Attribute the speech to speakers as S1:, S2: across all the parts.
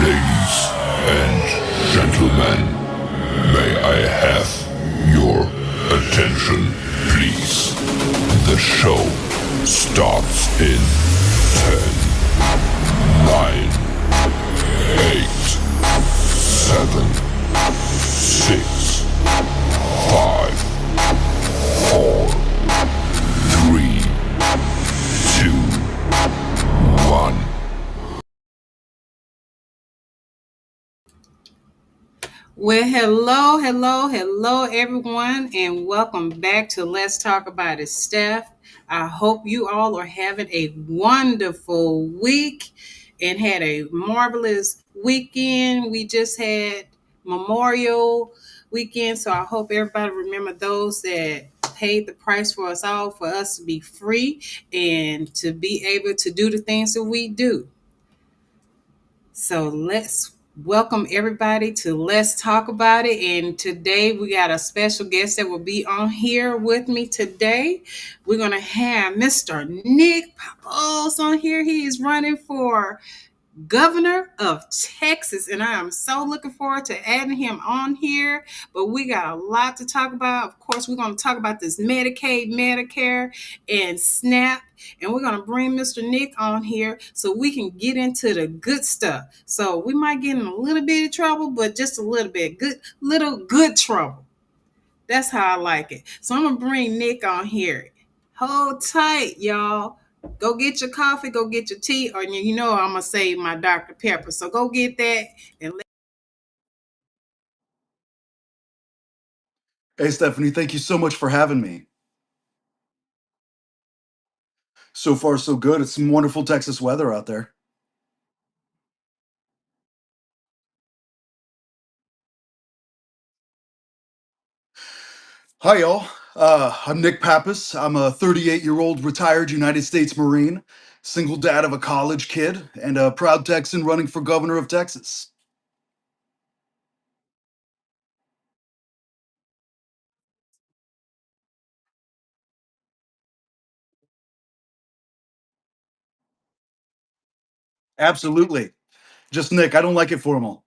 S1: Ladies and gentlemen, may I have your attention, please? The show starts in 10, 9, 8, 7, 6, 5, 4, 3, 2, 1.
S2: Well, hello, everyone, and welcome back to Let's Talk About It, Steph. I hope you all are having a wonderful week and had a marvelous weekend. We just had Memorial Weekend, so I hope everybody remember those that paid the price for us all, for us to be free and to be able to do the things that we do. So let's welcome everybody to Let's Talk About It. And today we got a special guest that will be on here with me today. We're going to have Mr. Nick Pappas on here. He is running for governor of Texas, and I am so looking forward to adding him on here. But we got a lot to talk about. Of course, we're going to talk about this Medicaid, Medicare, and SNAP, and we're going to bring Mr. Nick on here so we can get into the good stuff. So we might get in a little bit of trouble, but just a little bit, good trouble. That's how I like it. So I'm gonna bring Nick on here. Hold tight, y'all. Go get your coffee, go get your tea, or you know I'm gonna save my Dr. Pepper. So go get that and
S3: Hey, Stephanie, thank you so much for having me. So far, so good. It's some wonderful Texas weather out there. Hi, y'all. I'm Nick Pappas. I'm a 38-year-old retired United States Marine, single dad of a college kid, and a proud Texan running for governor of Texas. Absolutely. Just Nick, I don't like it formal.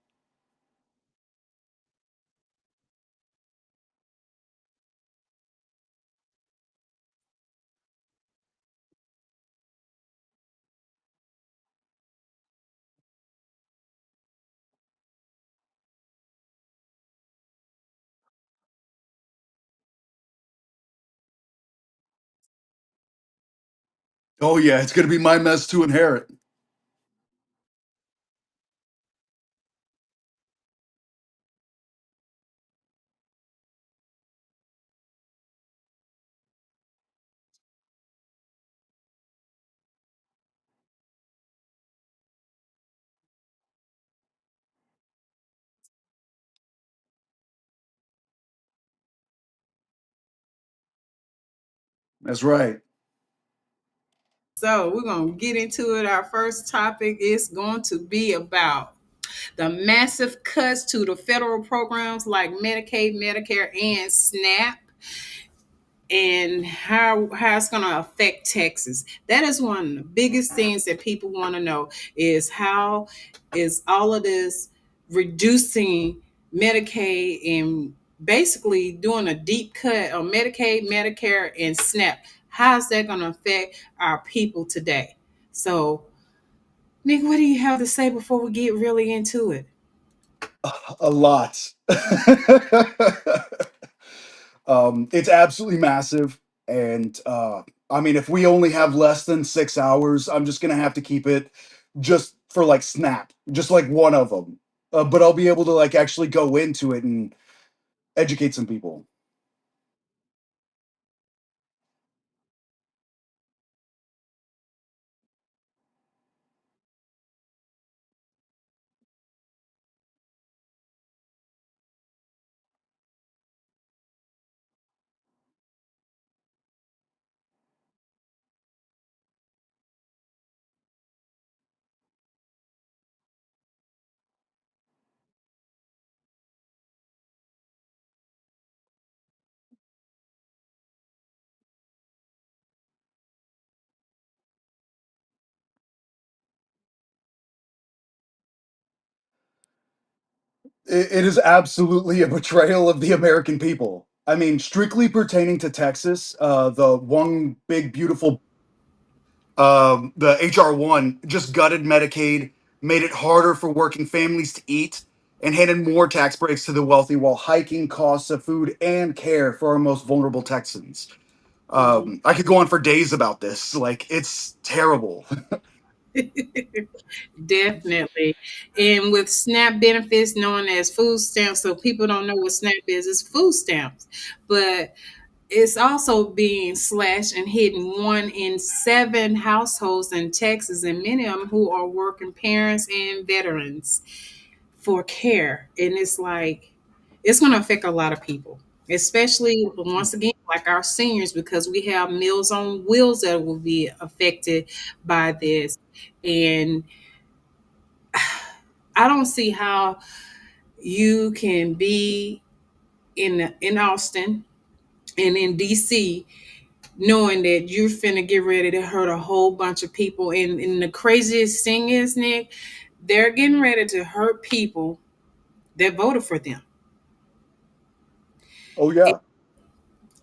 S3: Oh, yeah, it's going to be my mess to inherit. That's right.
S2: so we're gonna get into it. Our first topic is going to be about the massive cuts to the federal programs like Medicaid, Medicare, and SNAP. and how it's going to affect Texas. That is one of the biggest things that people want to know is how is all of this reducing Medicaid and basically doing a deep cut on Medicaid, Medicare, and SNAP. How is that going to affect our people today? So, Nick, what do you have to say before we get really into it?
S3: A lot. It's absolutely massive. And I mean, if we only have less than 6 hours, I'm just going to have to keep it just for like Snap, just like one of them. But I'll be able to like actually go into it and educate some people. It is absolutely a betrayal of the American people. I mean, strictly pertaining to Texas, the one big beautiful the HR1 just gutted Medicaid, made it harder for working families to eat, and handed more tax breaks to the wealthy while hiking costs of food and care for our most vulnerable Texans.
S2: Mhm.
S3: I could go on for days about this. Like, it's terrible.
S2: Definitely. And with SNAP benefits known as food stamps, so people don't know what SNAP is, it's food stamps. But it's also being slashed and hitting 1 in 7 households in Texas, and many of them who are working parents and veterans for care. And it's like, it's going to affect a lot of people, especially once again, like our seniors, because we have Meals on Wheels that will be affected by this. And I don't see how you can be in Austin and in DC knowing that you're finna get ready to hurt a whole bunch of people. And the craziest thing is, Nick, they're getting ready to hurt people that voted for them.
S3: Oh, yeah.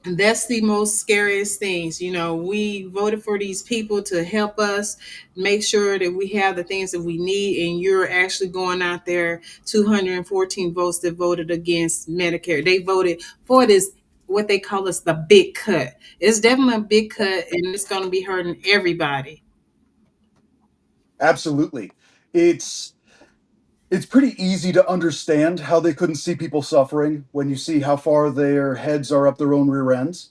S2: And that's the most scariest things. You know, we voted for these people to help us make sure that we have the things that we need. And you're actually going out there, 214 votes that voted against Medicare. They voted for this, what they call us the big cut. It's definitely a big cut, and it's going to be hurting everybody.
S3: Absolutely. It's it's pretty easy to understand how they couldn't see people suffering when you see how far their heads are up their own rear ends.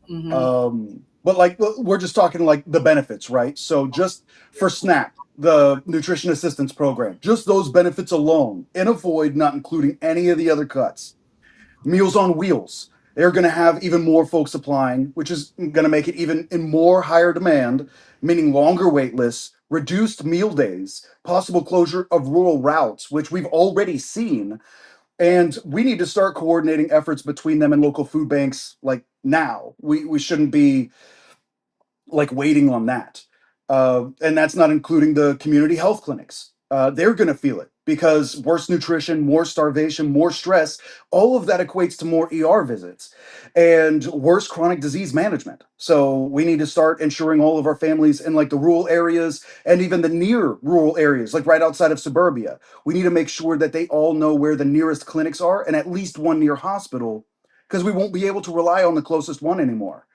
S2: Hmm.
S3: But like we're just talking like the benefits, right? So just for SNAP, the nutrition assistance program, just those benefits alone, in a void, not including any of the other cuts. Meals on Wheels, they're going to have even more folks applying, which is going to make it even in more higher demand, meaning longer wait lists, reduced meal days, possible closure of rural routes, which we've already seen, and we need to start coordinating efforts between them and local food banks like now. We shouldn't be like waiting on that. And that's not including the community health clinics. They're going to feel it because worse nutrition, more starvation, more stress, all of that equates to more ER visits and worse chronic disease management. So we need to start ensuring all of our families in like the rural areas and even the near rural areas, like right outside of suburbia. We need to make sure that they all know where the nearest clinics are and at least one near hospital because we won't be able to rely on the closest one anymore.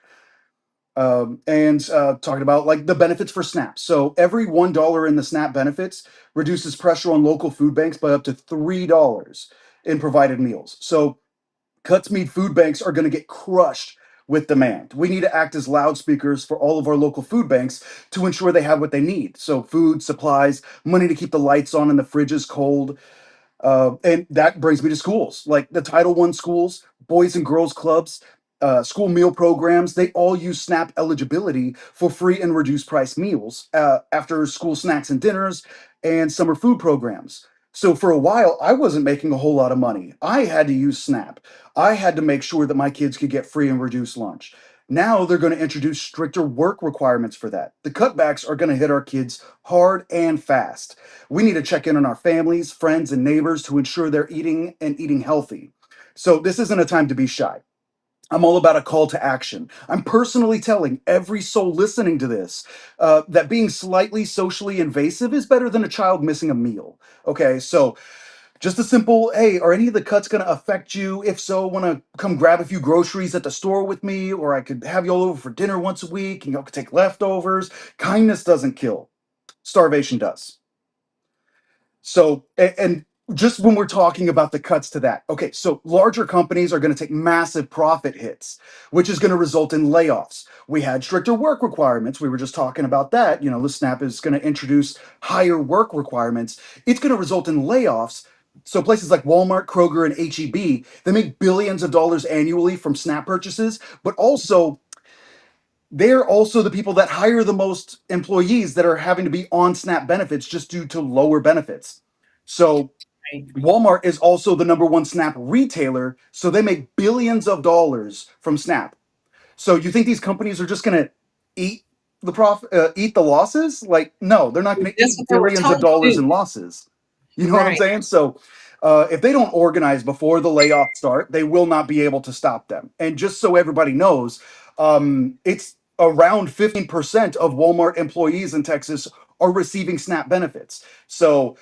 S3: And talking about like the benefits for SNAP. So every $1 in the SNAP benefits reduces pressure on local food banks by up to $3 in provided meals. So cuts mean food banks are going to get crushed with demand. We need to act as loudspeakers for all of our local food banks to ensure they have what they need. So food, supplies, money to keep the lights on and the fridges cold, and that brings me to schools, like the Title I schools, boys and girls clubs, school meal programs. They all use SNAP eligibility for free and reduced price meals after school snacks and dinners and summer food programs. So for a while, I wasn't making a whole lot of money. I had to use SNAP. I had to make sure that my kids could get free and reduced lunch. Now they're going to introduce stricter work requirements for that. The cutbacks are going to hit our kids hard and fast. We need to check in on our families, friends, and neighbors to ensure they're eating and eating healthy. So this isn't a time to be shy. I'm all about a call to action. I'm personally telling every soul listening to this that being slightly socially invasive is better than a child missing a meal. Okay, so just a simple, hey, are any of the cuts going to affect you? If so, want to come grab a few groceries at the store with me, or I could have you all over for dinner once a week and y'all could take leftovers. Kindness doesn't kill, starvation does. So, and just when we're talking about the cuts to that, okay, so larger companies are going to take massive profit hits, which is going to result in layoffs. We had stricter work requirements. We were just talking about that. The SNAP is going to introduce higher work requirements. It's going to result in layoffs. So places like Walmart, Kroger, and HEB, they make billions of dollars annually from SNAP purchases, but also they're also the people that hire the most employees that are having to be on SNAP benefits just due to lower benefits. So
S2: Right.
S3: Walmart is also the number one SNAP retailer, so they make billions of dollars from SNAP. So you think these companies are just going to eat eat the losses? Like, no, they're not going to
S2: That's
S3: eat
S2: what they were
S3: billions of
S2: told to
S3: dollars
S2: do.
S3: in losses. You know what I'm
S2: Right.
S3: saying? So if they don't organize before the layoffs start, they will not be able to stop them. And just so everybody knows, it's around 15% of Walmart employees in Texas are receiving SNAP benefits. So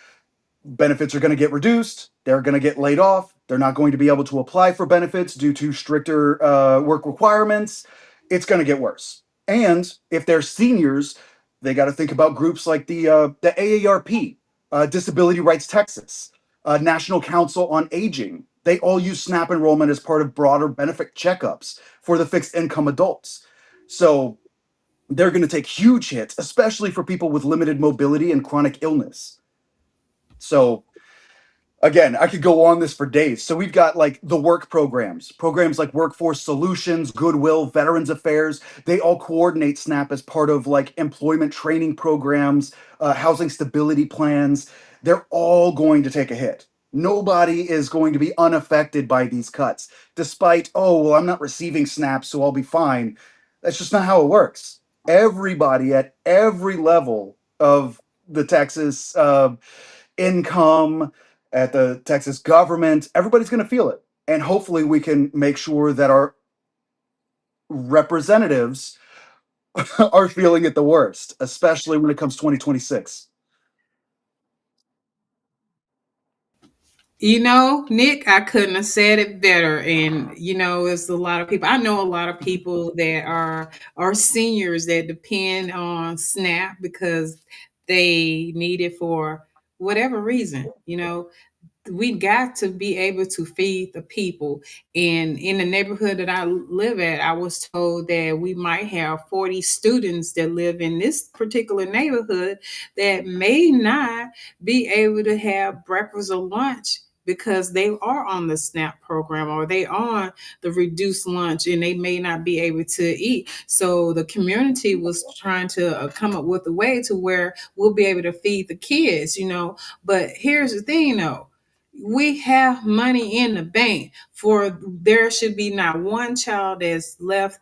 S3: benefits are going to get reduced. They're going to get laid off. They're not going to be able to apply for benefits due to stricter work requirements. It's going to get worse. And if they're seniors, they got to think about groups like the AARP, Disability Rights Texas, National Council on Aging. They all use SNAP enrollment as part of broader benefit checkups for the fixed income adults. So they're going to take huge hits, especially for people with limited mobility and chronic illness. So again, I could go on this for days. So we've got like the work programs like Workforce Solutions, Goodwill, Veterans Affairs. They all coordinate SNAP as part of like employment training programs, housing stability plans. They're all going to take a hit. Nobody is going to be unaffected by these cuts, despite, oh, well, I'm not receiving SNAP, so I'll be fine. That's just not how it works. Everybody at every level of the Texas income, at the Texas government, everybody's going to feel it. And hopefully we can make sure that our representatives are feeling it the worst, especially when it comes 2026.
S2: Nick, I couldn't have said it better. And it's a lot of people. I know a lot of people that are seniors that depend on SNAP because they need it for whatever reason. We got to be able to feed the people. And in the neighborhood that I live at, I was told that we might have 40 students that live in this particular neighborhood that may not be able to have breakfast or lunch because they are on the SNAP program or they on the reduced lunch and they may not be able to eat. So the community was trying to come up with a way to where we'll be able to feed the kids. But here's the thing though, we have money in the bank for there should be not one child that's left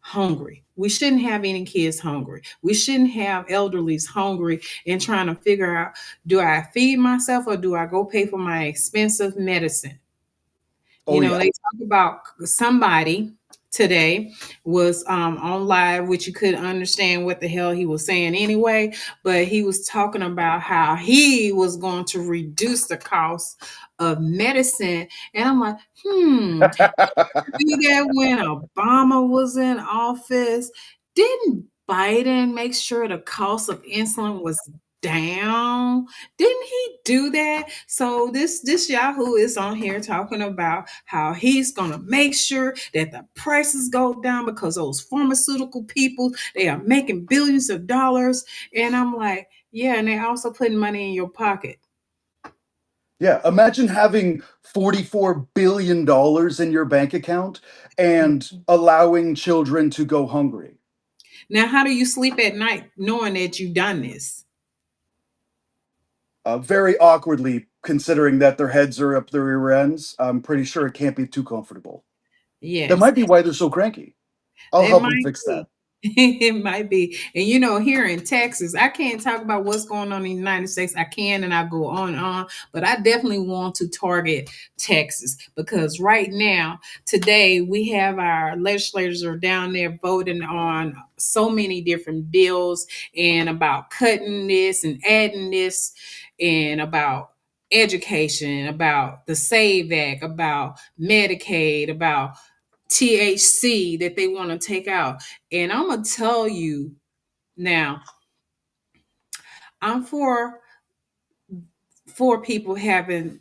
S2: hungry. We shouldn't have any kids hungry. We shouldn't have elderlies hungry and trying to figure out, do I feed myself or do I go pay for my expensive medicine?
S3: Oh, yeah.
S2: They talk about somebody today was on live, which you couldn't understand what the hell he was saying anyway, but he was talking about how he was going to reduce the cost of medicine. And I'm like, do that when Obama was in office? Didn't Biden make sure the cost of insulin was down? Didn't he do that? So this Yahoo is on here talking about how he's gonna make sure that the prices go down because those pharmaceutical people, they are making billions of dollars. And I'm like, yeah, and they're also putting money in your pocket.
S3: Yeah. Imagine having $44 billion in your bank account and allowing children to go hungry.
S2: Now, how do you sleep at night knowing that you've done this?
S3: Very awkwardly, considering that their heads are up their rear ends. I'm pretty sure it can't be too comfortable. That
S2: Yes.
S3: might be why they're so cranky. I'll
S2: It
S3: help him
S2: might
S3: fix
S2: be.
S3: that.
S2: It might be. And you know, here in Texas, I can't talk about what's going on in the United States. I can and I go on and on, but I definitely want to target Texas because right now, today, we have our legislators are down there voting on so many different bills and about cutting this and adding this and about education, about the Save Act, about Medicaid, about THC that they want to take out. And I'm gonna tell you now, I'm for people having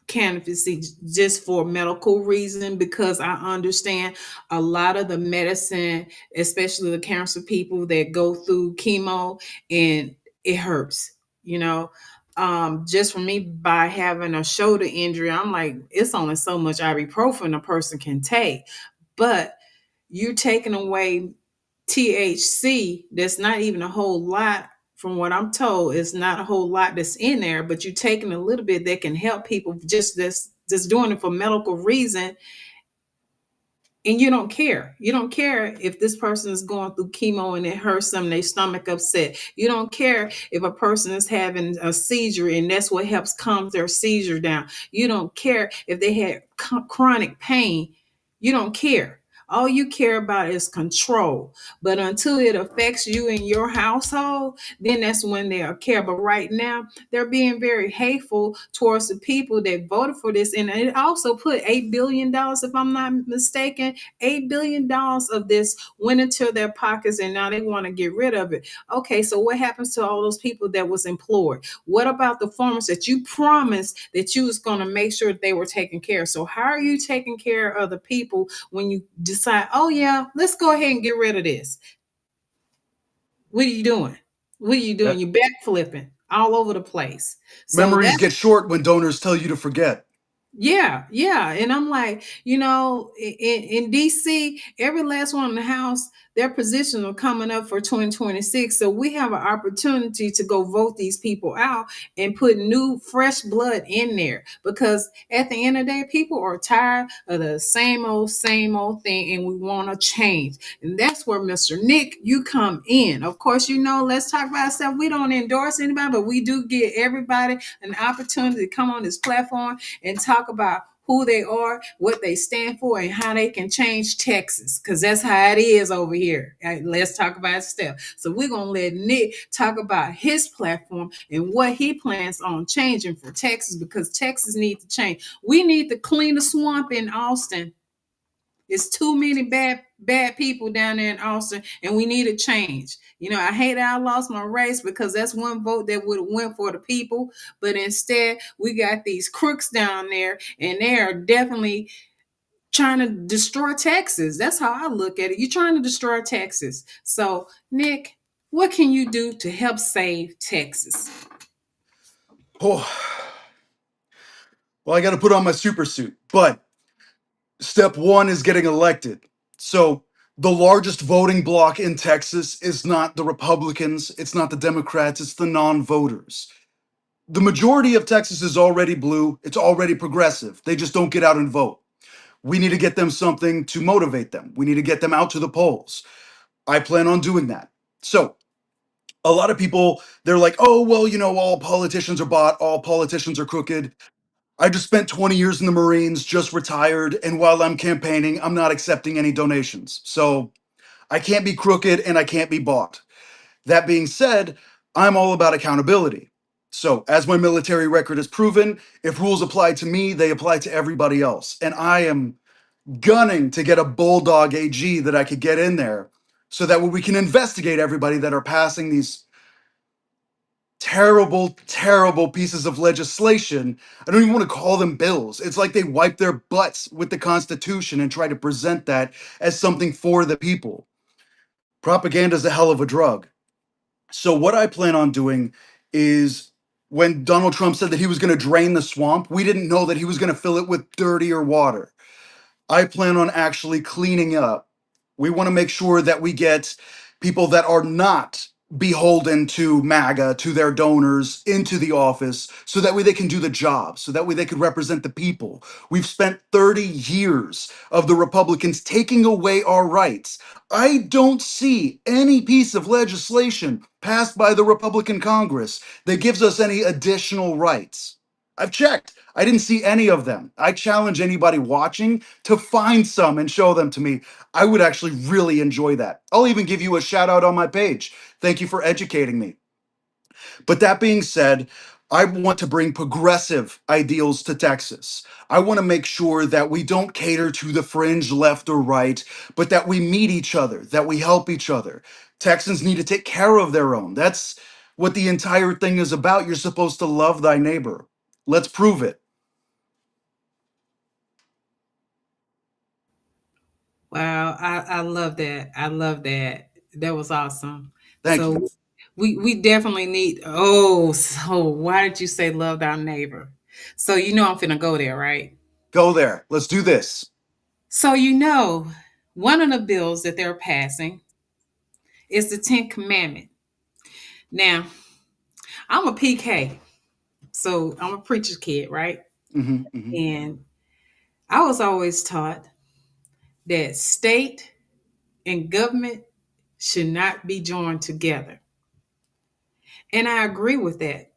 S2: cannabis just for medical reason because I understand a lot of the medicine, especially the cancer people that go through chemo and it hurts, you know. Just for me by having a shoulder injury, I'm like, it's only so much ibuprofen a person can take. But you're taking away THC, that's not even a whole lot from what I'm told. It's not a whole lot that's in there, but you're taking a little bit that can help people just doing it for medical reason, and you don't care. You don't care if this person is going through chemo and it hurts them, their stomach upset. You don't care if a person is having a seizure and that's what helps calm their seizure down. You don't care if they had chronic pain. You don't care. All you care about is control. But until it affects you and your household, then that's when they'll care. But right now, they're being very hateful towards the people that voted for this. And it also put $8 billion, if I'm not mistaken, $8 billion of this went into their pockets and now they want to get rid of it. Okay, so what happens to all those people that was employed? What about the farmers that you promised that you was going to make sure they were taken care of? So how are you taking care of the people when you decide, oh yeah, let's go ahead and get rid of this? What are you doing? What are you
S3: Uh,
S2: doing? You're backflipping all over the place. So
S3: Memories
S2: that's
S3: get short when donors tell you to forget.
S2: yeah, yeah. And I'm like, you know, in DC, every last one in the house, their positions are coming up for 2026. So we have an opportunity to go vote these people out and put new, fresh blood in there. Because at the end of the day, people are tired of the same old thing, and we want to change. And that's where Mr. Nick, you come in. Of course, you know, let's talk about stuff. We don't endorse anybody, but we do give everybody an opportunity to come on this platform and talk about who they are, what they stand for, and how they can change Texas, because that's how it is over here. Let's talk about stuff. So we're going to let Nick talk about his platform and what he plans on changing for Texas, because Texas needs to change. We need to clean the swamp in Austin. It's too many bad people down there in Austin, and we need a change. You know, I hate that I lost my race because that's one vote that would have went for the people, but instead we got these crooks down there, and they are definitely trying to destroy Texas. That's how I look at it. You're trying to destroy Texas. So, Nick, what can you do to help save Texas?
S3: Oh, well, I got to put on my super suit. But step one is getting elected. So the largest voting bloc in Texas is not the Republicans, it's not the Democrats, it's the non voters. The majority of Texas is already blue, it's already progressive. They just don't get out and vote. We need to get them something to motivate them. We need to get them out to the polls. I plan on doing that. So, a lot of people, they're like, oh, well, you know, all politicians are bought, all politicians are crooked. I just spent 20 years in the Marines, just retired, and while I'm campaigning, I'm not accepting any donations. So, I can't be crooked and I can't be bought. That being said, I'm all about accountability. So, as my military record has proven, if rules apply to me, they apply to everybody else. And I am gunning to get a bulldog AG that I could get in there so that we can investigate everybody that are passing these terrible, terrible pieces of legislation. I don't even want to call them bills. It's like they wipe their butts with the Constitution and try to present that as something for the people. Propaganda is a hell of a drug. So, what I plan on doing is when Donald Trump said that he was going to drain the swamp, we didn't know that he was going to fill it with dirtier water. I plan on actually cleaning up. We want to make sure that we get people that are not beholden to MAGA, to their donors, into the office, so that way they can do the job, so that way they could represent the people. We've spent 30 years of the Republicans taking away our rights. I don't see any piece of legislation passed by the Republican Congress that gives us any additional rights. I've checked. I didn't see any of them. I challenge anybody watching to find some and show them to me. I would actually really enjoy that. I'll even give you a shout out on my page. Thank you for educating me. But that being said, I want to bring progressive ideals to Texas. I want to make sure that we don't cater to the fringe left or right, but that we meet each other, that we help each other. Texans need to take care of their own. That's what the entire thing is about. You're supposed to love thy neighbor. Let's prove it.
S2: Wow, I love that. I love that. That was awesome.
S3: Thank you.
S2: So we definitely need. Oh, so why did you say love thy neighbor? So I'm finna go there, right?
S3: Go there. Let's do this.
S2: So one of the bills that they're passing is the Ten Commandment. Now I'm a PK, so I'm a preacher's kid, right?
S3: Hmm, hmm.
S2: And I was always taught that state and government should not be joined together. And I agree with that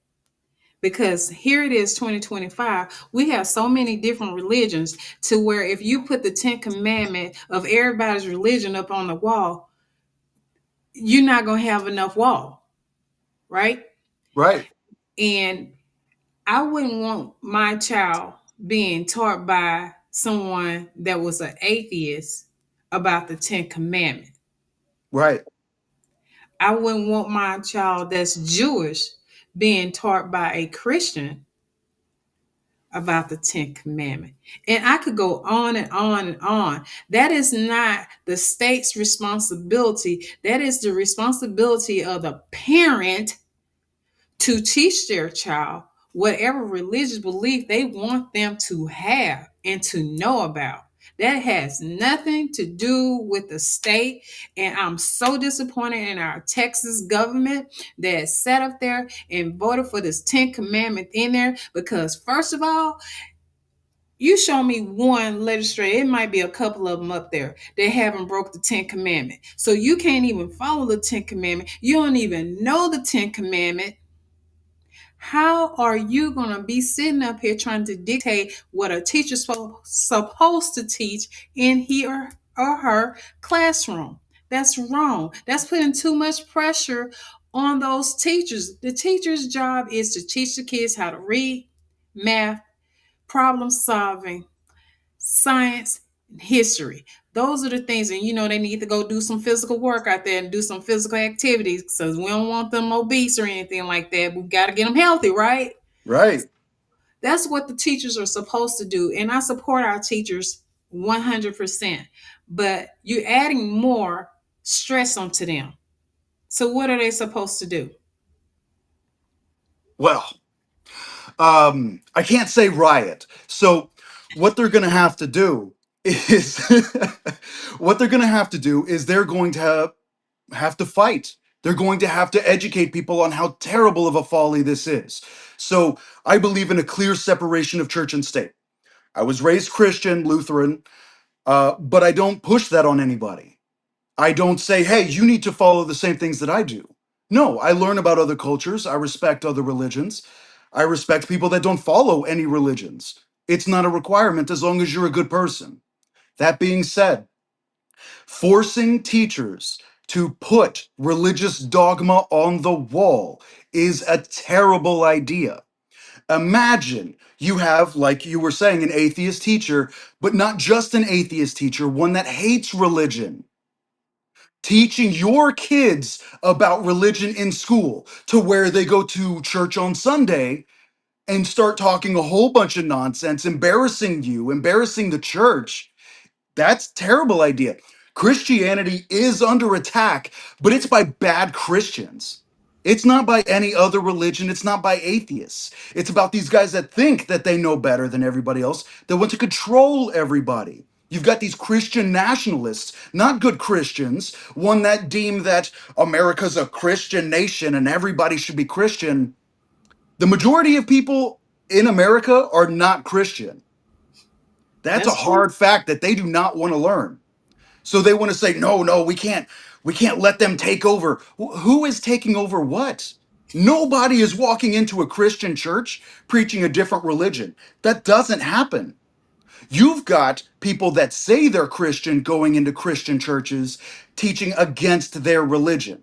S2: because here it is 2025. We have so many different religions to where if you put the 10 commandment of everybody's religion up on the wall, you're not going to have enough wall, right?
S3: Right,
S2: And I wouldn't want my child being taught by someone that was an atheist about the 10 commandment.
S3: right,
S2: I wouldn't want my child that's Jewish being taught by a Christian about the 10 commandment. And I could go on and on and on. That is not the state's responsibility. That is the responsibility of the parent to teach their child whatever religious belief they want them to have and to know about. That has nothing to do with the state. And I'm so disappointed in our Texas government that sat up there and voted for this 10 commandment in there because, first of all, you show me one legislator, it might be a couple of them up there that haven't broke the 10 commandment. So you can't even follow the 10 commandment. You don't even know the 10 commandment. How are you going to be sitting up here trying to dictate what a teacher's supposed to teach in he or her classroom? That's wrong. That's putting too much pressure on those teachers. The teacher's job is to teach the kids how to read, math, problem solving, science, and history. Those are the things, and they need to go do some physical work out there and do some physical activities because we don't want them obese or anything like that. We got to get them healthy, right?
S3: right.
S2: That's what the teachers are supposed to do. And I support our teachers 100%. But you're adding more stress onto them. So, what are they supposed to do?
S3: Well, I can't say riot. So what they're going to have to do is what they're going to have to do is they're going to have to fight. They're going to have to educate people on how terrible of a folly this is. So I believe in a clear separation of church and state. I was raised Christian, Lutheran, but I don't push that on anybody. I don't say, hey, you need to follow the same things that I do. No, I learn about other cultures. I respect other religions. I respect people that don't follow any religions. It's not a requirement as long as you're a good person. That being said, forcing teachers to put religious dogma on the wall is a terrible idea. Imagine you have, like you were saying, an atheist teacher, but not just an atheist teacher, one that hates religion teaching your kids about religion in school to where they go to church on Sunday and start talking a whole bunch of nonsense, embarrassing you, embarrassing the church. That's a terrible idea. Christianity is under attack, but it's by bad Christians. It's not by any other religion. It's not by atheists. It's about these guys that think that they know better than everybody else, that want to control everybody. You've got these Christian nationalists, not good Christians, one that deem that America's a Christian nation and everybody should be Christian. The majority of people in America are not Christian. That's a
S2: That's true.
S3: hard fact that they do not want to learn. So they want to say, no, no, we can't let them take over. Who is taking over what? Nobody is walking into a Christian church preaching a different religion. That doesn't happen. You've got people that say they're Christian going into Christian churches teaching against their religion.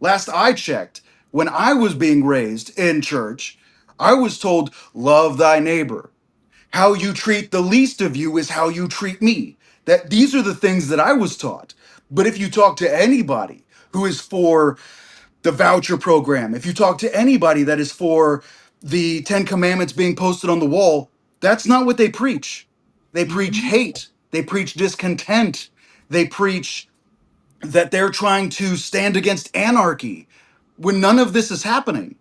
S3: Last I checked, when I was being raised in church, I was told, love thy neighbor. How you treat the least of you is how you treat me. That these are the things that I was taught. But if you talk to anybody who is for the voucher program, if you talk to anybody that is for the 10 commandments being posted on the wall, that's not what they preach. They preach
S2: Mhm.
S3: hate, they preach discontent, they preach that they're trying to stand against anarchy when none of this is happening.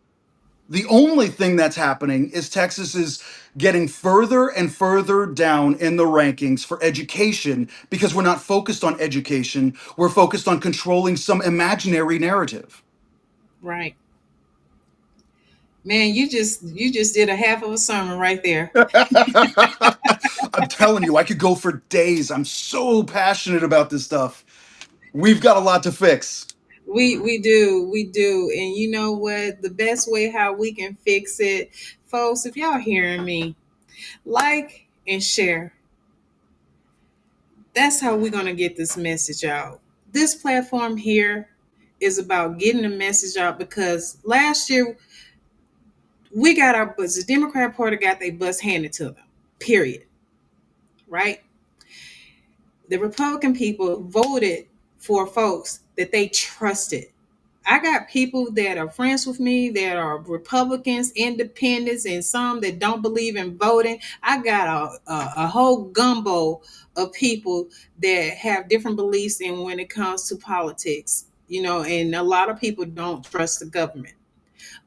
S3: The only thing that's happening is Texas is getting further and further down in the rankings for education because we're not focused on education. We're focused on controlling some imaginary narrative.
S2: Right. Man, you just did a half of a sermon right there.
S3: I'm telling you, I could go for days. I'm so passionate about this stuff. We've got a lot to fix.
S2: We do. And you know what? The best way how we can fix it, folks, if y'all hearing me, like and share. That's how we're gonna get this message out. This platform here is about getting the message out because last year we got our bus. The Democrat Party got their bus handed to them. Period. Right? The Republican people voted for folks that they trusted. I got people that are friends with me that are Republicans, independents, and some that don't believe in voting. I got a whole gumbo of people that have different beliefs in when it comes to politics. And a lot of people don't trust the government.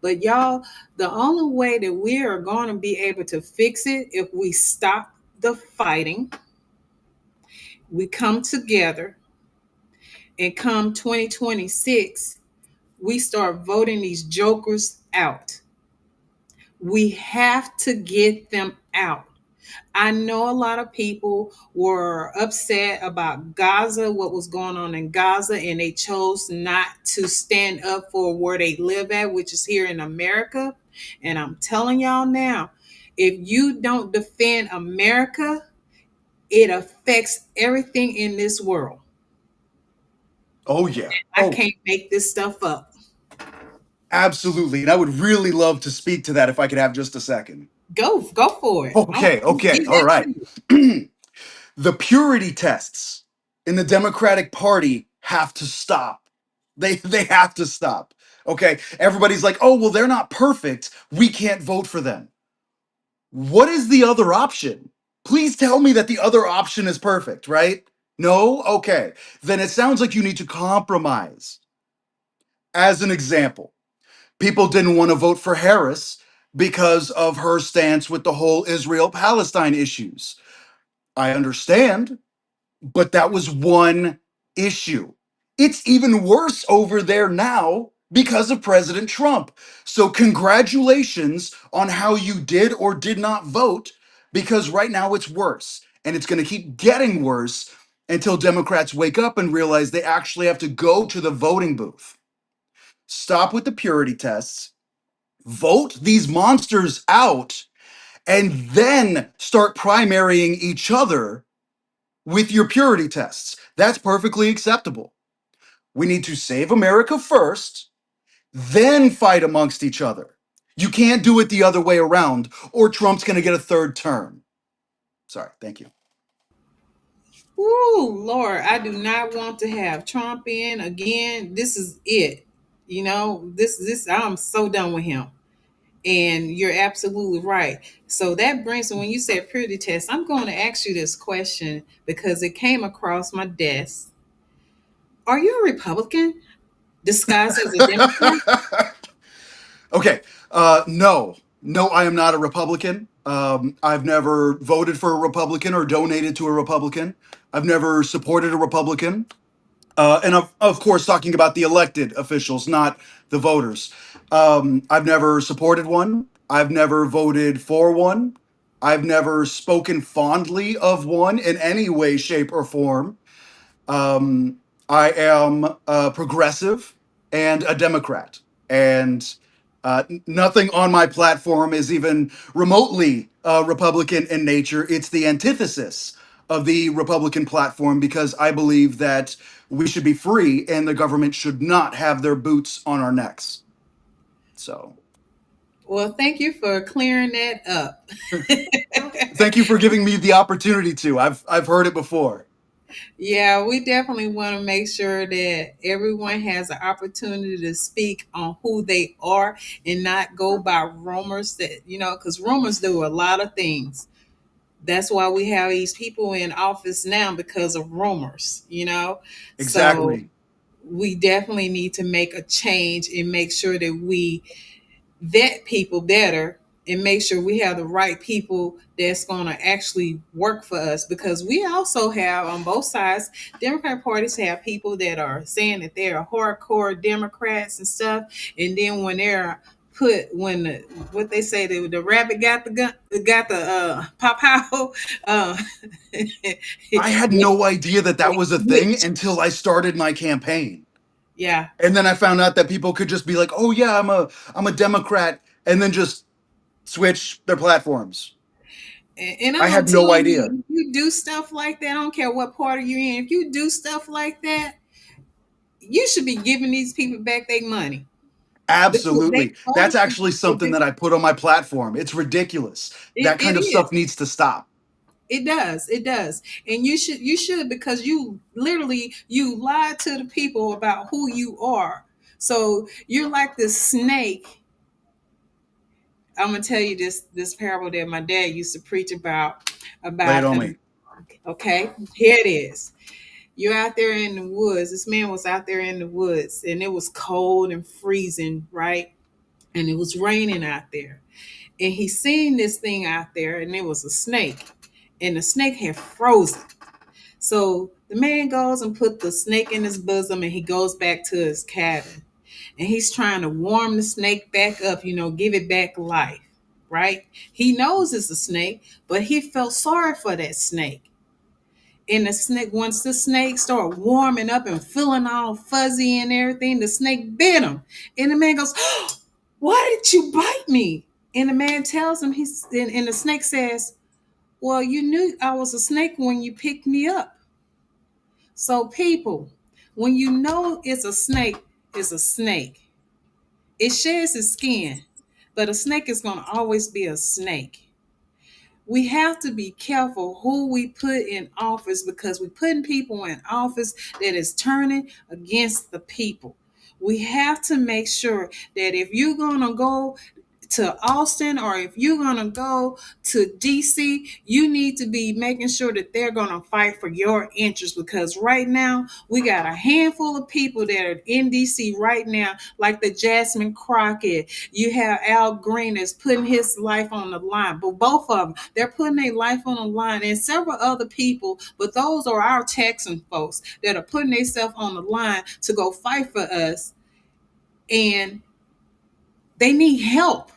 S2: But y'all, the only way that we are going to be able to fix it if we stop the fighting, we come together, and come 2026, we start voting these jokers out. We have to get them out. I know a lot of people were upset about Gaza, what was going on in Gaza, and they chose not to stand up for where they live at, which is here in America. And I'm telling y'all now, if you don't defend America, it affects everything in this world.
S3: Oh, yeah.
S2: I
S3: Oh,
S2: can't make this stuff up.
S3: absolutely. And I would really love to speak to that if I could have just a second.
S2: Go for it. I'm
S3: Okay,
S2: gonna
S3: okay,
S2: leave
S3: all
S2: that to
S3: right.
S2: you.
S3: The purity tests in the Democratic Party have to stop. They have to stop. Okay, everybody's like, "Oh, well they're not perfect. We can't vote for them." What is the other option? Please tell me that the other option is perfect, right? No? Okay. Then it sounds like you need to compromise. As an example, people didn't want to vote for Harris because of her stance with the whole Israel Palestine issues. I understand. But that was one issue. It's even worse over there now because of President Trump. So, congratulations on how you did or did not vote, because right now it's worse. And it's going to keep getting worse until Democrats wake up and realize they actually have to go to the voting booth. Stop with the purity tests, vote these monsters out, and then start primarying each other with your purity tests. That's perfectly acceptable. We need to save America first, then fight amongst each other. You can't do it the other way around, or Trump's going to get a third term. Sorry, thank you.
S2: Ooh, Lord, I do not want to have Trump in again. This is it. This I'm so done with him. And you're absolutely right. So that brings me when you said purity test, I'm going to ask you this question because it came across my desk. Are you a Republican disguised as a Democrat?
S3: Okay, no, I am not a Republican. I've never voted for a Republican or donated to a Republican. I've never supported a Republican. And of course, talking about the elected officials, not the voters. I've never supported one. I've never voted for one. I've never spoken fondly of one in any way, shape, or form. Um, I am progressive and a Democrat, and nothing on my platform is even remotely Republican in nature. It's the antithesis of the Republican platform because I believe that we should be free and the government should not have their boots on our necks. So,
S2: Well, thank you for clearing that up.
S3: thank you for giving me the opportunity to. I've heard it before.
S2: Yeah, we definitely want to make sure that everyone has an opportunity to speak on who they are and not go by rumors that, because rumors do a lot of things. That's why we have these people in office now because of rumors. So
S3: Exactly.
S2: we definitely need to make a change and make sure that we vet people better and make sure we have the right people that's going to actually work for us, because we also have on both sides, Democrat parties have people that are saying that they're hardcore Democrats and stuff, and then when they're what they say, the rabbit got the gun, got the pop out. uh,
S3: I had
S2: they,
S3: no idea that that
S2: they
S3: was a thing
S2: switch.
S3: until I started my campaign.
S2: Yeah.
S3: And then I found out that people could just be like, "Oh yeah, I'm a Democrat," and then just switch their platforms.
S2: And
S3: I
S2: I'm gonna
S3: had
S2: tell
S3: no
S2: you,
S3: idea.
S2: if you do stuff like that, I don't care what party you're in. If you do stuff like that, you should be giving these people back their money because they
S3: Absolutely. That's
S2: voted for
S3: actually
S2: you.
S3: something that I put on my platform. It's ridiculous. That
S2: It
S3: kind of
S2: is.
S3: stuff needs to stop.
S2: It does. It does. And you should because you lied to the people about who you are. So you're like this snake. I'm gonna tell you this parable that my dad used to preach
S3: Lay it
S2: about
S3: on
S2: them.
S3: me.
S2: Okay, here it is. You're out there in the woods. This man was out there in the woods and it was cold and freezing, right? And it was raining out there. And he seen this thing out there and it was a snake. And the snake had frozen. So the man goes and put the snake in his bosom and he goes back to his cabin. And he's trying to warm the snake back up, give it back life, right? He knows it's a snake, but he felt sorry for that snake. And the snake, once the snake started warming up and feeling all fuzzy and everything, the snake bit him. And the man goes, "Oh, why did you bite me?" And the man tells him, and the snake says, "Well, you knew I was a snake when you picked me up." So, people, when you know it's a snake. It sheds its skin, but a snake is going to always be a snake. We have to be careful who we put in office because we're putting people in office that is turning against the people. We have to make sure that if you're going to go to Austin or if you're going to go to DC, you need to be making sure that they're going to fight for your interests, because right now we got a handful of people that are in DC right now, like the Jasmine Crockett. You have Al Green that's putting his life on the line, but both of them, they're putting their life on the line, and several other people, but those are our Texan folks that are putting themselves on the line to go fight for us, and they need help.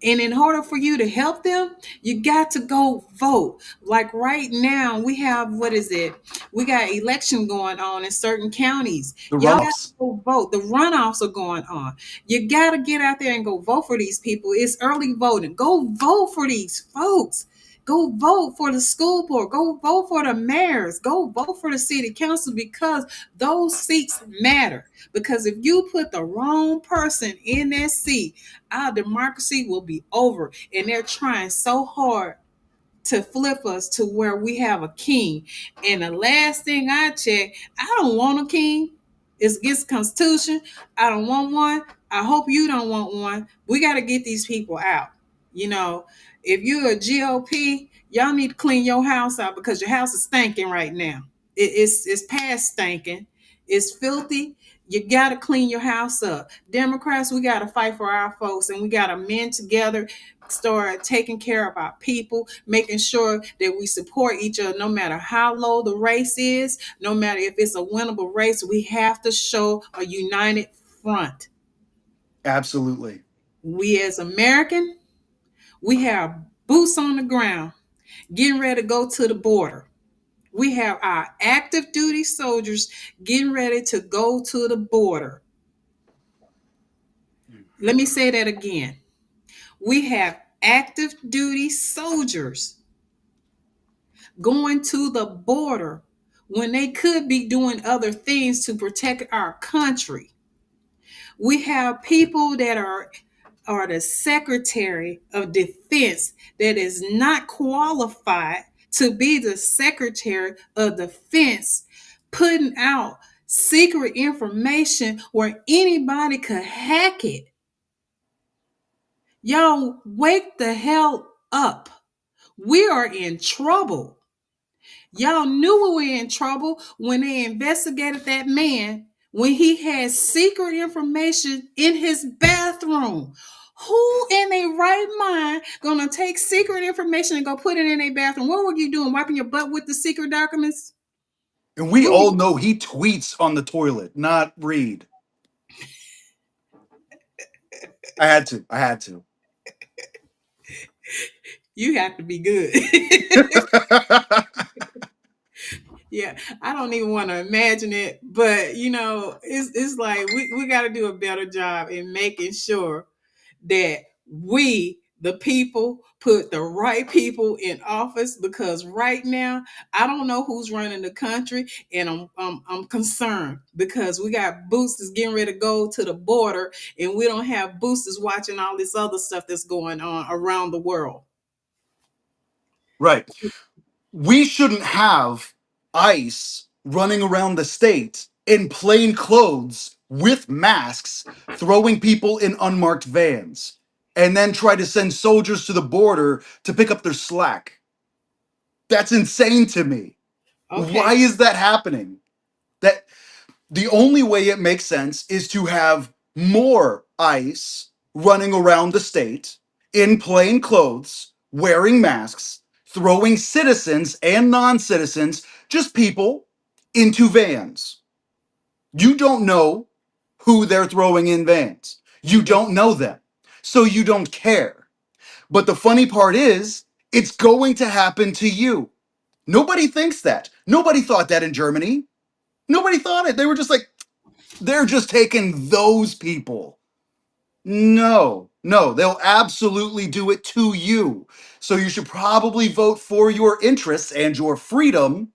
S2: And in order for you to help them, you got to go vote. Like right now, we have, what is it? We got election going on in certain counties.
S3: The
S2: Y'all got to
S3: runoffs.
S2: go vote. The runoffs are going on. You got to get out there and go vote for these people. It's early voting. Go vote for these folks. Go vote for the school board. Go vote for the mayors. Go vote for the city council, because those seats matter. Because if you put the wrong person in that seat, our democracy will be over. And they're trying so hard to flip us to where we have a king. And the last thing I check, I don't want a king. It's against the Constitution. I don't want one. I hope you don't want one. We got to get these people out. You know, if you're a GOP, y'all need to clean your house out because your house is stinking right now. It's past stinking. It's filthy. You got to clean your house up. Democrats, we got to fight for our folks, and we got to mend together, start taking care of our people, making sure that we support each other no matter how low the race is, no matter if it's a winnable race. We have to show a united front.
S3: Absolutely.
S2: We as American, we have boots on the ground, getting ready to go to the border. We have our active duty soldiers getting ready to go to the border. Let me say that again. We have active duty soldiers going to the border when they could be doing other things to protect our country. We have people that are the Secretary of Defense that is not qualified to be the Secretary of Defense, putting out secret information where anybody could hack it. Y'all, wake the hell up. We are in trouble. Y'all knew we were in trouble when they investigated that man when he had secret information in his bathroom. Who in a right mind gonna take secret information and go put it in a bathroom? What were you doing? Wiping your butt with the secret documents?
S3: And we
S2: What
S3: all
S2: were-
S3: know he tweets on the toilet, not read. I had to. I had to.
S2: You have to be good. Yeah, I don't even want to imagine it, but it's like we got to do a better job in making sure that we, the people, put the right people in office, because right now I don't know who's running the country, and I'm concerned because we got boosters getting ready to go to the border, and we don't have boosters watching all this other stuff that's going on around the world.
S3: Right. We shouldn't have ICE running around the state in plain clothes with masks, throwing people in unmarked vans, and then try to send soldiers to the border to pick up their slack. That's insane to me. Why
S2: Okay.
S3: is that happening? That the only way it makes sense is to have more ICE running around the state in plain clothes, wearing masks, throwing citizens and non citizens, just people, into vans. You don't know who they're throwing in vans. You
S2: Yeah.
S3: don't know them. So you don't care. But the funny part is, it's going to happen to you. Nobody thinks that. Nobody thought that in Germany. Nobody thought it. They were just like, they're just taking those people. No, no, they'll absolutely do it to you. So you should probably vote for your interests and your freedom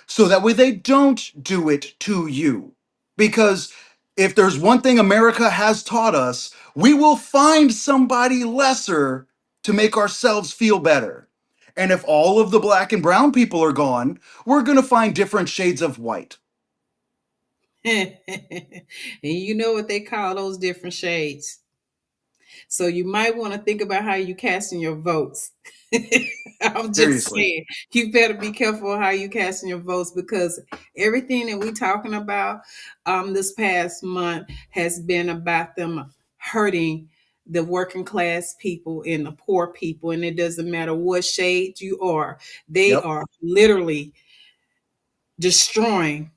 S3: so that way they don't do it to you. Because if there's one thing America has taught us, we will find somebody lesser to make ourselves feel better. And if all of the black and brown people are gone, we're going to find different shades of white.
S2: And you know what they call those different shades. So you might want to think about how you casting your votes. I'm just
S3: Seriously.
S2: saying, you better be careful how you casting your votes, because everything that we talking about this past month has been about them hurting the working class people and the poor people, and it doesn't matter what shade you are. They
S3: Yep.
S2: are literally destroying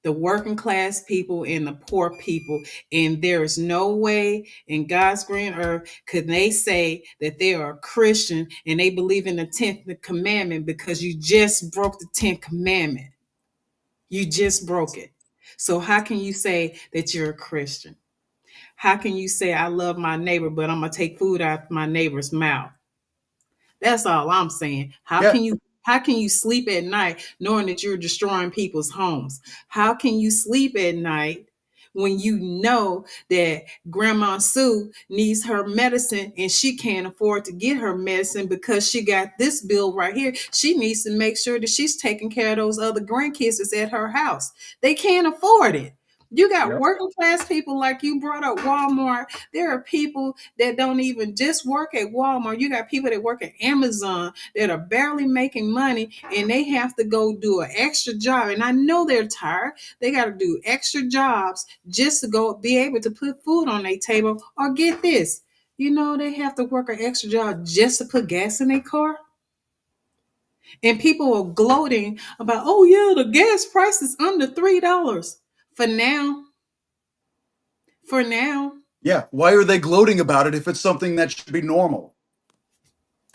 S2: the working class people and the poor people. And there is no way in God's green earth could they say that they are a Christian and they believe in the 10th commandment, because you just broke the 10th commandment. You just broke it. So how can you say that you're a Christian? How can you say I love my neighbor, but I'm gonna take food out of my neighbor's mouth? That's all I'm saying.
S3: Yeah.
S2: How can you sleep at night knowing that you're destroying people's homes? How can you sleep at night when you know that Grandma Sue needs her medicine and she can't afford to get her medicine because she got this bill right here? She needs to make sure that she's taking care of those other grandkids that's at her house. They can't afford it. You got
S3: Yep.
S2: working class people like you brought up Walmart. There are people that don't even just work at Walmart. You got people that work at Amazon that are barely making money and they have to go do an extra job. And I know they're tired. They got to do extra jobs just to go be able to put food on their table. Or get this, they have to work an extra job just to put gas in their car. And people are gloating about, oh yeah, the gas price is under $3 for now. For now.
S3: Yeah. Why are they gloating about it if it's something that should be normal?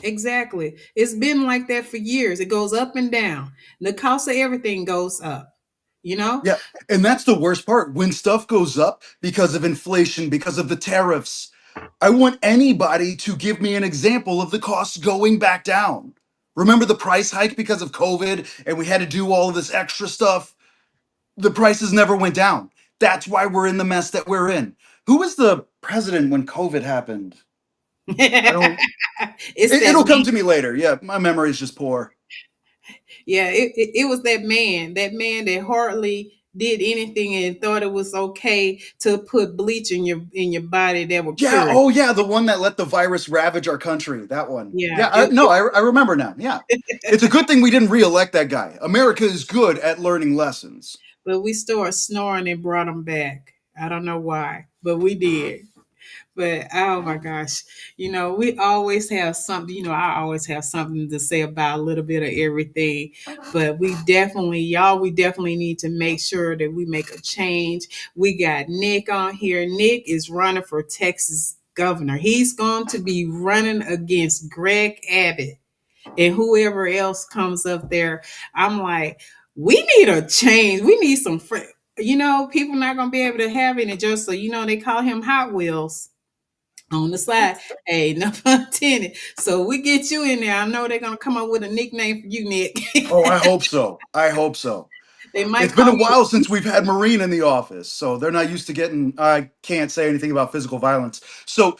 S2: Exactly. It's been like that for years. It goes up and down. The cost of everything goes up, you know?
S3: Yeah. And that's the worst part. When stuff goes up because of inflation, because of the tariffs, I want anybody to give me an example of the costs going back down. Remember the price hike because of COVID and we had to do all of this extra stuff? The prices never went down. That's why we're in the mess that we're in. Who was the president when COVID happened? I don't.
S2: It's that
S3: It'll come
S2: man.
S3: to me later. Yeah, my memory is just poor.
S2: Yeah, it was that man that hardly did anything and thought it was okay to put bleach in your body that would
S3: Yeah.
S2: cure it.
S3: Oh, yeah. The one that let the virus ravage our country. That one.
S2: Yeah,
S3: Yeah. No, I remember now. Yeah. It's a good thing we didn't reelect that guy. America is good at learning lessons.
S2: but we started snoring and brought him back. I don't know why, but we did. But oh my gosh, we always have something, I always have something to say about a little bit of everything. But we definitely need to make sure that we make a change. We got Nick on here. Nick is running for Texas governor. He's going to be running against Greg Abbott and whoever else comes up there. I'm like, we need a change. We need some people not gonna be able to have any just so they call him Hot Wheels on the side. Hey, no pun intended. So we get you in there. I know they're gonna come up with a nickname for you, Nick.
S3: Oh, I hope so. I hope so.
S2: They might
S3: It's been
S2: call
S3: a
S2: you.
S3: while since we've had Marine in the office, so they're not used to getting. I can't say anything about physical violence. So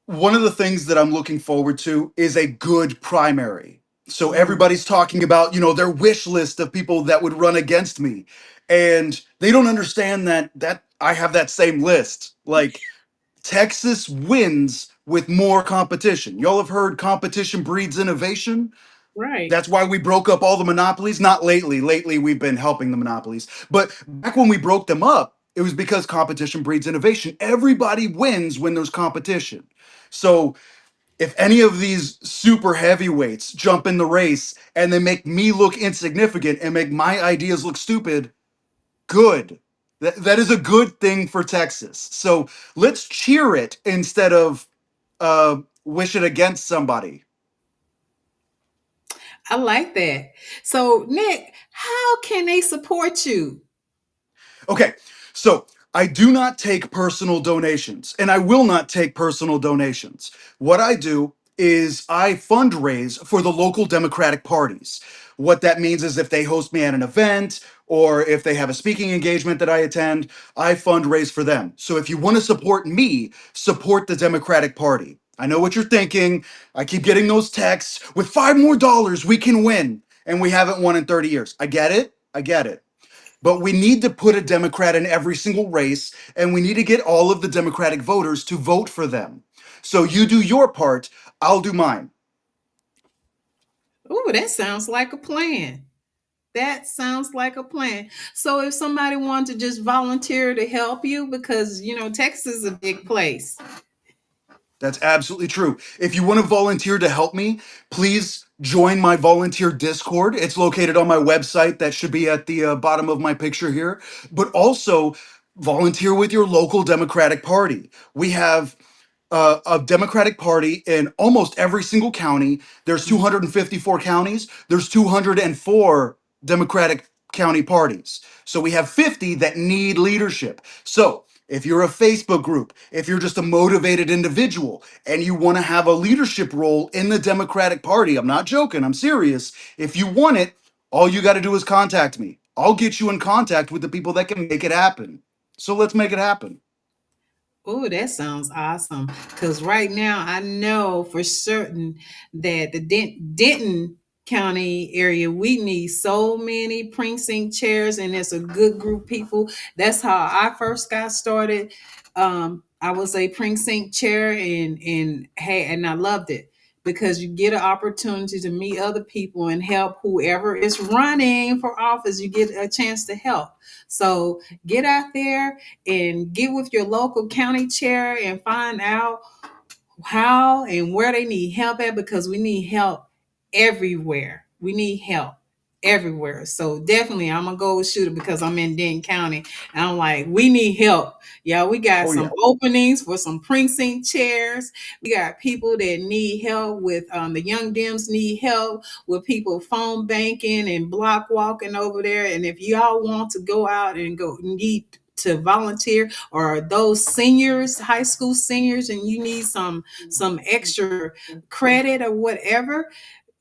S3: one of the things that I'm looking forward to is a good primary. So
S2: Mm,
S3: everybody's talking about, their wish list of people that would run against me. And they don't understand that I have that same list. Like Texas wins with more competition. Y'all have heard competition breeds innovation.
S2: right.
S3: That's why we broke up all the monopolies. Not lately. Lately, we've been helping the monopolies. But back when we broke them up, it was because competition breeds innovation. Everybody wins when there's competition. So if any of these super heavyweights jump in the race and they make me look insignificant and make my ideas look stupid, good. That is a good thing for Texas. So let's cheer it instead of wish it against somebody.
S2: I like that. So Nick, how can they support you?
S3: Okay, so I do not take personal donations, and I will not take personal donations. What I do is I fundraise for the local Democratic parties. What that means is if they host me at an event or if they have a speaking engagement that I attend, I fundraise for them. So if you want to support me, support the Democratic Party. I know what you're thinking. I keep getting those texts. With $5 more, we can win. And we haven't won in 30 years. I get it. I get it. But we need to put a Democrat in every single race, and we need to get all of the Democratic voters to vote for them. So you do your part, I'll do mine.
S2: Oh, that sounds like a plan. That sounds like a plan. So if somebody wanted to just volunteer to help you, because Texas is a big place.
S3: That's absolutely true. If you want to volunteer to help me, please join my volunteer Discord. It's located on my website. That should be at the bottom of my picture here. But also, volunteer with your local Democratic Party. We have a Democratic Party in almost every single county. There's 254 counties. There's 204 Democratic county parties. So we have 50 that need leadership. So if you're a Facebook group, if you're just a motivated individual and you want to have a leadership role in the Democratic Party, I'm not joking, I'm serious. If you want it, all you got to do is contact me. I'll get you in contact with the people that can make it happen. So let's make it happen.
S2: Oh, that sounds awesome. Because right now I know for certain that the Denton County area, we need so many precinct chairs, and it's a good group of people. That's how I first got started. I was a precinct chair, and hey, and I loved it because you get an opportunity to meet other people and help whoever is running for office. You get a chance to help. So get out there and get with your local county chair and find out how and where they need help at, because we need help everywhere. We need help everywhere. So definitely I'm a gold shooter because I'm in Denton County. And I'm like, we need help. Yeah, we got
S3: Oh
S2: some
S3: yeah.
S2: openings for some precinct chairs. We got people that need help with the young Dems need help with people phone banking and block walking over there. And if y'all want to go out and go need to volunteer, or those seniors, high school seniors, and you need some extra credit or whatever,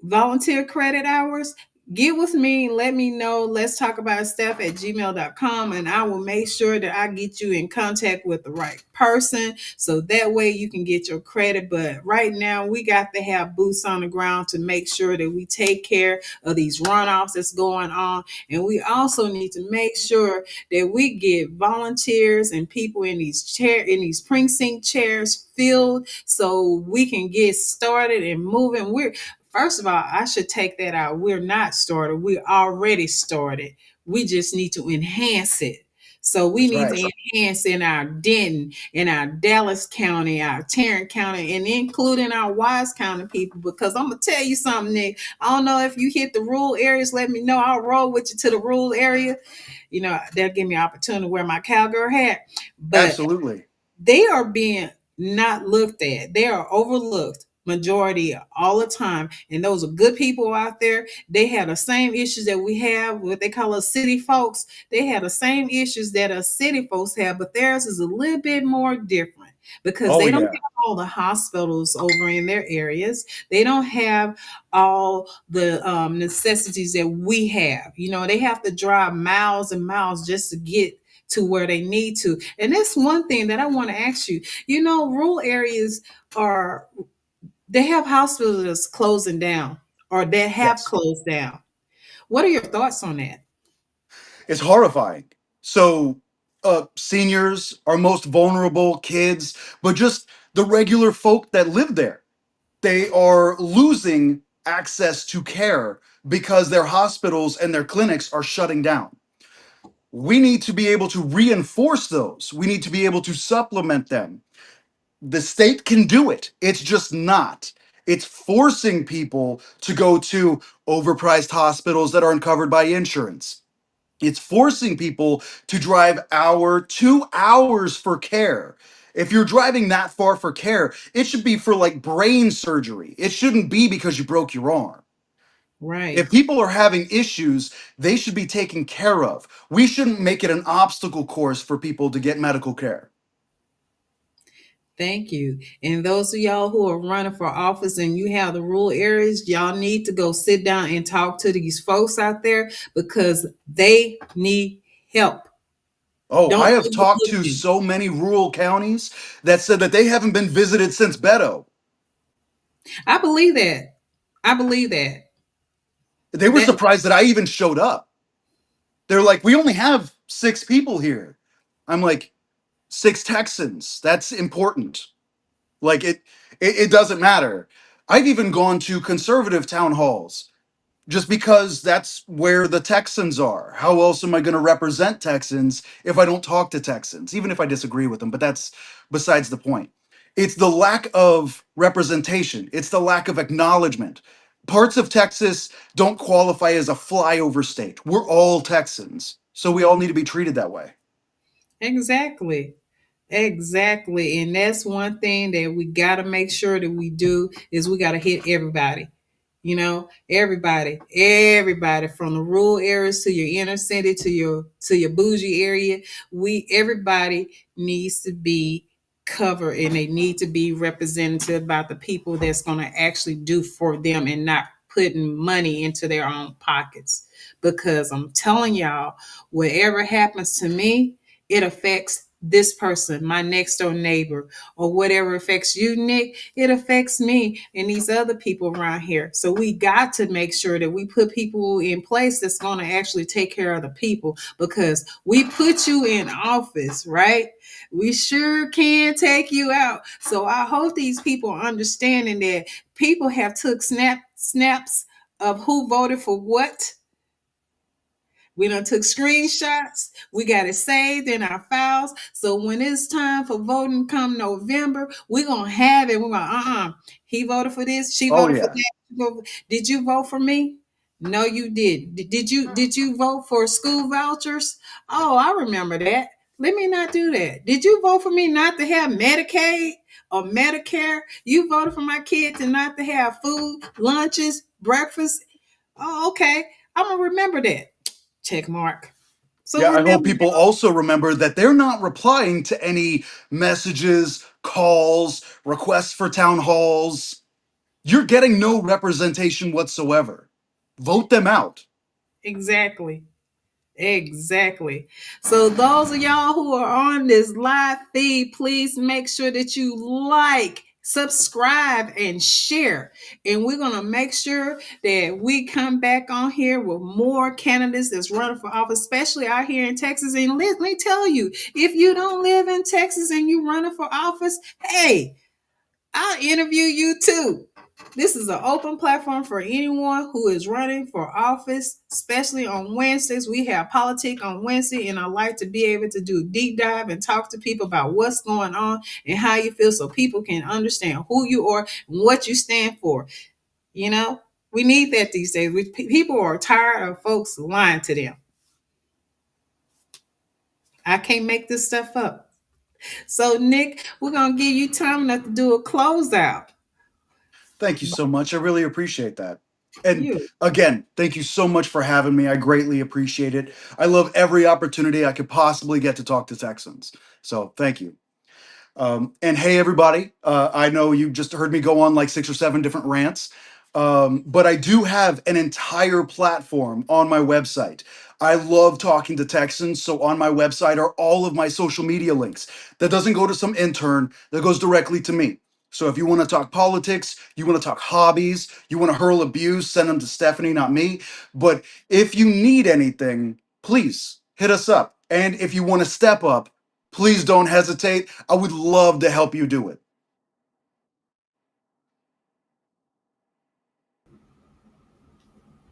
S2: volunteer credit hours, get with me, let me know. Let's talk about stuff at gmail.com, and I will make sure that I get you in contact with the right person so that way you can get your credit. But right now we got to have boots on the ground to make sure that we take care of these runoffs that's going on, and we also need to make sure that we get volunteers and people in these precinct chairs filled so we can get started and moving. We're First of all, I should take that out. We're not started. We're already started. We just need to enhance it. So we
S3: That's
S2: need
S3: right.
S2: to enhance in our Denton, in our Dallas County, our Tarrant County, and including our Wise County people. Because I'm gonna tell you something, Nick. I don't know if you hit the rural areas. Let me know. I'll roll with you to the rural area. They'll give me an opportunity to wear my cowgirl hat. But
S3: Absolutely.
S2: they are being not looked at. They are overlooked majority all the time. And those are good people out there. They have the same issues that we have, what they call us city folks. They have the same issues that us city folks have, but theirs is a little bit more different because
S3: Oh
S2: they don't
S3: yeah.
S2: have all the hospitals over in their areas. They don't have all the necessities that we have. They have to drive miles and miles just to get to where they need to. And that's one thing that I want to ask you. Rural areas are they have hospitals that's closing down or that have
S3: Yes.
S2: closed down. What are your thoughts on that?
S3: It's horrifying. So, seniors, our most vulnerable kids, but just the regular folk that live there, they are losing access to care because their hospitals and their clinics are shutting down. We need to be able to reinforce those. We need to be able to supplement them. The state can do it. It's just not. It's forcing people to go to overpriced hospitals that aren't covered by insurance. It's forcing people to drive 2 hours for care. If you're driving that far for care, it should be for like brain surgery. It shouldn't be because you broke your arm. If
S2: Right.
S3: people are having issues, they should be taken care of. We shouldn't make it an obstacle course for people to get medical care.
S2: Thank you. And those of y'all who are running for office and you have the rural areas, y'all need to go sit down and talk to these folks out there because they need help.
S3: Oh, I
S2: Don't
S3: have talked
S2: overlook
S3: to
S2: them.
S3: so many rural counties that said that they haven't been visited since Beto.
S2: I believe that. I believe that.
S3: They were
S2: That
S3: surprised that I even showed up. They're like, we only have 6 people here. I'm like, 6 Texans. That's important. Like it doesn't matter. I've even gone to conservative town halls just because that's where the Texans are. How else am I going to represent Texans if I don't talk to Texans, even if I disagree with them? But that's besides the point. It's the lack of representation, it's the lack of acknowledgement. Parts of Texas don't qualify as a flyover state. We're all Texans, so we all need to be treated that way.
S2: exactly. Exactly. And that's one thing that we got to make sure that we do is we got to hit everybody. Everybody from the rural areas to your inner city to your bougie area. Everybody needs to be covered and they need to be representative about the people that's going to actually do for them and not putting money into their own pockets. Because I'm telling y'all, whatever happens to me, it affects this person, my next door neighbor, or whatever affects you, Nick, it affects me and these other people around here. So we got to make sure that we put people in place that's going to actually take care of the people, because we put you in office, right? We sure can take you out. So I hope these people are understanding that people have took snaps of who voted for what. We done took screenshots. We got it saved in our files. So when it's time for voting come November, we're gonna have it. We're gonna, he voted for this, she
S3: Oh
S2: voted for
S3: yeah.
S2: that. Did you vote for me? No, you did. Did you vote for school vouchers? Oh, I remember that. Let me not do that. Did you vote for me not to have Medicaid or Medicare? You voted for my kids and not to have food, lunches, breakfast. Oh, okay. I'm gonna remember that. Check mark. So
S3: Yeah, I hope
S2: remember,
S3: people also remember that they're not replying to any messages, calls, requests for town halls. You're getting no representation whatsoever. Vote them out.
S2: exactly. Exactly. So those of y'all who are on this live feed, please make sure that you like, subscribe, and share. And we're gonna make sure that we come back on here with more candidates that's running for office, especially out here in Texas. And let me tell you, if you don't live in Texas and you running for office, hey, I'll interview you too. This is an open platform for anyone who is running for office, especially on Wednesdays. We have politics on Wednesday, and I like to be able to do a deep dive and talk to people about what's going on and how you feel, so people can understand who you are and what you stand for. You know, we need that these days. People are tired of folks lying to them. I can't make this stuff up. So, Nick, we're going to give you time enough to do a closeout.
S3: Thank you so much. I really appreciate that. And
S2: You.
S3: again, thank you so much for having me. I greatly appreciate it. I love every opportunity I could possibly get to talk to Texans. So thank you. And hey, everybody, I know you just heard me go on like 6 or 7 different rants, but I do have an entire platform on my website. I love talking to Texans, so on my website are all of my social media links. That doesn't go to some intern, that goes directly to me. So if you want to talk politics, you want to talk hobbies, you want to hurl abuse, send them to Stephanie, not me. But if you need anything, please hit us up. And if you want to step up, please don't hesitate. I would love to help you do it.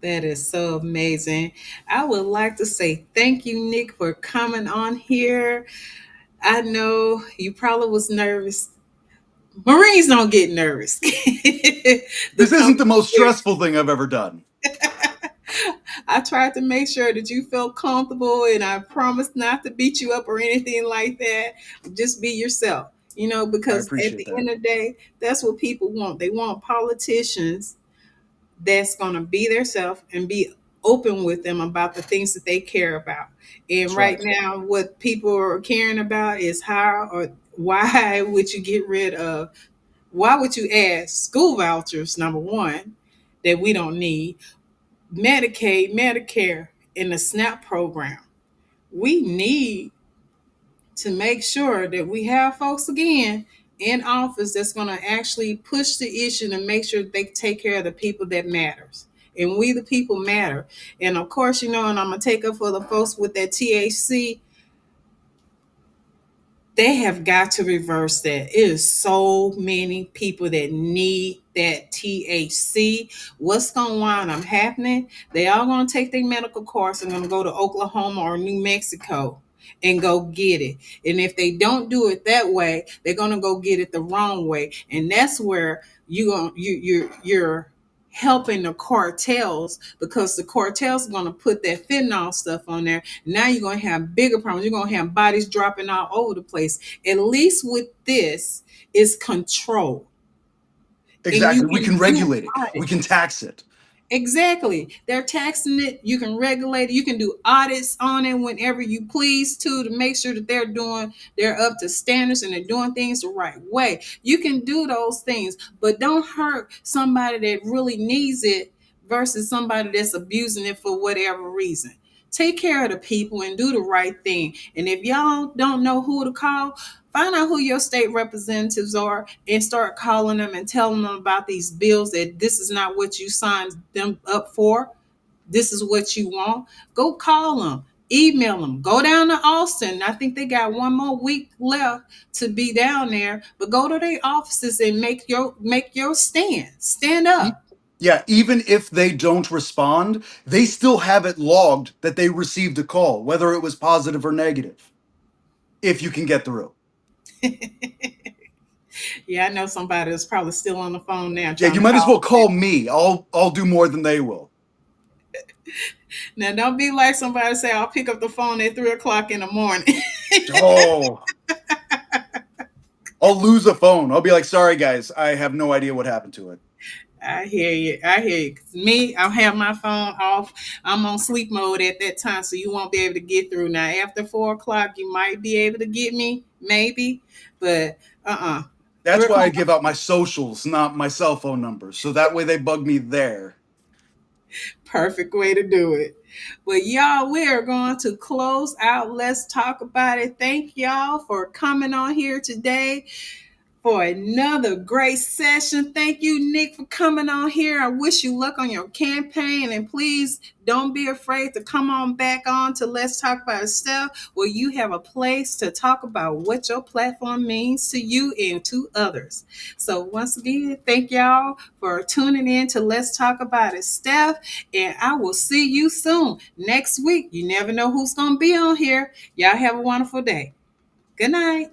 S2: That is so amazing. I would like to say thank you, Nick, for coming on here. I know you probably was nervous. Marines don't get nervous. The
S3: This isn't
S2: coming
S3: the most
S2: here,
S3: stressful thing I've ever done.
S2: I tried to make sure that you felt comfortable, and I promised not to beat you up or anything like that. Just be yourself,
S3: I
S2: because at
S3: appreciate
S2: the
S3: that.
S2: end of the day, that's what people want. They want politicians that's going to be their self and be open with them about the things that they care about. And
S3: That's
S2: right
S3: right.
S2: now, what people are caring about is how or why would you get rid of, why would you add school vouchers, number one, that we don't need, Medicaid, Medicare, and the SNAP program. We need to make sure that we have folks again in office that's going to actually push the issue and make sure they take care of the people that matters. And we the people matter. And of course, and I'm gonna take up for the folks with that THC, they have got to reverse that. It is so many people that need that THC. What's going to wind up happening? They all going to take their medical course and going to go to Oklahoma or New Mexico and go get it. And if they don't do it that way, they're going to go get it the wrong way. And that's where you're helping the cartels, because the cartels are going to put that fentanyl stuff on there. Now you're going to have bigger problems. You're going to have bodies dropping all over the place. At least with this is control. And you
S3: Exactly. We
S2: can
S3: can
S2: do
S3: regulate it, we can
S2: audits.
S3: tax it.
S2: Exactly. They're taxing it. You can regulate it. You can do audits on it whenever you please to make sure that they're up to standards and they're doing things the right way. You can do those things, but don't hurt somebody that really needs it versus somebody that's abusing it for whatever reason. Take care of the people and do the right thing. And if y'all don't know who to call, find out who your state representatives are and start calling them and telling them about these bills, that this is not what you signed them up for. This is what you want. Go call them, email them, go down to Austin. I think they got one more week left to be down there, but go to their offices and make your stand up.
S3: Yeah, even if they don't respond, they still have it logged that they received a call, whether it was positive or negative, if you can get through.
S2: Yeah, I know somebody that's probably still on the phone now
S3: Yeah,
S2: trying
S3: you
S2: to
S3: might as well
S2: call.
S3: call me. I'll do more than they will.
S2: Now don't be like somebody say I'll pick up the phone at 3 o'clock in the morning.
S3: Oh, I'll lose a phone. I'll be like, sorry guys, I have no idea what happened to it.
S2: I hear you. I hear you. 'Cause me, I'll have my phone off. I'm on sleep mode at that time, so you won't be able to get through. Now, after 4 o'clock, you might be able to get me, maybe, but Three
S3: That's why I
S2: o'clock,
S3: give out my socials, not my cell phone numbers. So that way they bug me there.
S2: perfect way to do it. Well, y'all, we are going to close out. Let's talk about it. Thank y'all for coming on here today for another great session. Thank you, Nick, for coming on here. I wish you luck on your campaign, and please don't be afraid to come on back on to Let's Talk About It Stuff, where you have a place to talk about what your platform means to you and to others. So once again, thank y'all for tuning in to Let's Talk About It Stuff, and I will see you soon next week. You never know who's going to be on here. Y'all have a wonderful day. Good night.